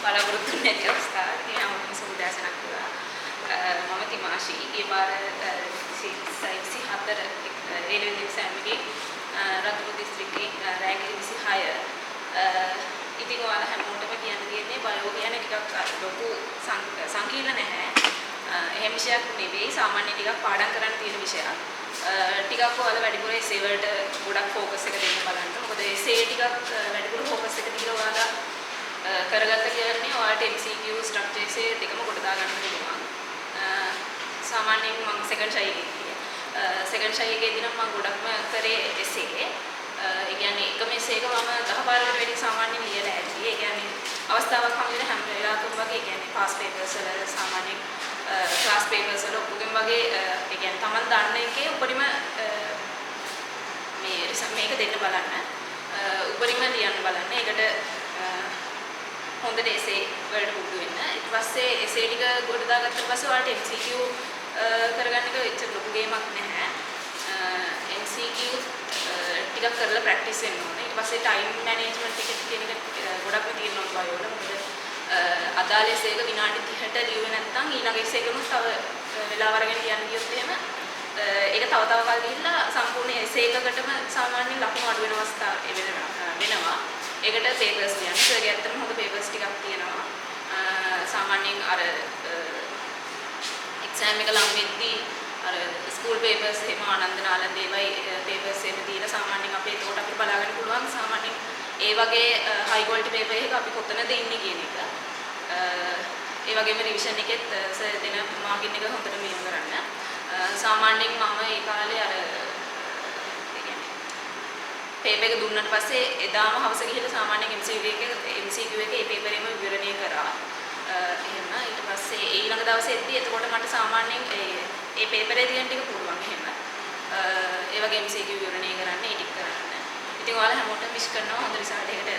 බලාපොරොත්තු නැති අවස්ථාවක්. ඉතින් හැමෝටම සුබදෑසනක් වේවා. මම තිමාෂි. ඒ පාර 24 රේලුවේ එක්සෑම් එකේ රත්නපුර දිස්ත්‍රික්කයේ රෑන්ක් 26. ඉතින් ඔයාලා හැමෝටම කියන්න තියෙන්නේ බයෝ කියන්නේ ටිකක් ලොකු සංකීර්ණ නැහැ. එහෙම විෂයක් නෙවෙයි සාමාන්‍ය ටිකක් පාඩම් කරන්න තියෙන විෂයක්. ටිකක් ඔයාලා වැඩිපුර essay වලට ගොඩක් ફોකස් එක දෙන්න බලන්න. මොකද essay ටිකක් වැඩිපුර ફોකස් එක දීලා ඔයාලා කරගත්ත කියන්නේ ඔයාලට MCQ ස්ට්‍රක්චර් essay දෙකම කොට දාගන්න පුළුවන්. සාමාන්‍යයෙන් මම සෙකන්ඩ් ෂයි සෙකන්ඩ් ෂයි එකේදී නම් මම ගොඩක්ම කරේ essay. ඒ කියන්නේ එකම essay එක මම 10 පාරකට වැඩි සාමාන්‍යයෙන් ලියලා ඇති. ඒ කියන්නේ අවස්ථාවක් හම් වෙන හැම වෙලාවකම වගේ ඒ කියන්නේ පාස් පේපර්ස් වල සාමාන්‍යයෙන් ක්ලාස් පේපර්ස් වල ඔක්කොගෙම වගේ ඒ කියන්නේ Taman දන්න එකේ උඩරිම මේක දෙන්න බලන්න. උඩරිම ලියන්න බලන්න. ඒකට හොඳට essay වලට පුරුදු වෙන්න. ඊට පස්සේ essay ටික ගොඩ දාගත්තට පස්සේ ඔයාලට MCQ කරගන්න එක එච්චර ලොකු ගේමක් නැහැ. MCQ ටිකක් කරලා ප්‍රැක්ටිස් වෙන්න ඕනේ. ඊට පස්සේ ටයිම් මැනේජ්මන්ට් එක කියන එක ගොඩක්ම තියෙනවා බයෝ වල. මොකද අදාළ essay එක විනාඩි 30ට ලියුවේ නැත්නම් ඊළඟ essay එකම තව වෙලාව අරගෙන ලියන්න ගියොත් එහෙම ඒක තව කල් ගිහිල්ලා සම්පූර්ණ essay එකකටම සාමාන්‍යයෙන් ලකුණු අඩු වෙන අවස්ථා වෙනවා. ඒකට papers ලියන්න. ඒක ඇත්තටම හොඳ papers ටිකක් තියෙනවා. සාමාන්‍යයෙන් අර exam එක ලඟ වෙද්දී අර ස්කූල් papers එහෙම ආනන්ද නාලන්ද ඒවයි papers එහෙම දීලා සාමාන්‍යයෙන් අපි ඒකට අපිට බලාගන්න පුළුවන් සාමාන්‍යයෙන් ඒ වගේ high quality paper එකක අපි කොතනද ඉන්නේ කියන එක. ඒ වගේම රිවිෂන් එකෙත් සර් දෙන මාර්කින් එක හොඳට මෙහෙම කරන්න. සාමාන්‍යයෙන් මම ඒ කාලේ අර පේපර් එක දුන්නාට පස්සේ එදාම හවස ගිහලා සාමාන්‍යයෙන් MCQ එකේ ඒ පේපර් එකම විවරණය කරා. එහෙම ඊට පස්සේ ඊළඟ දවසේ එද්දී එතකොට මට සාමාන්‍යයෙන් ඒ පේපරේ තියෙන ටික පුළුවන් එහෙම. ඒ වගේ MCQ විවරණය කරන්න ඒ ටික කරන්න. ඉතින් ඔයාලා හැමෝටම විශ් කරනවා හොඳ රිසල්ට් එකකට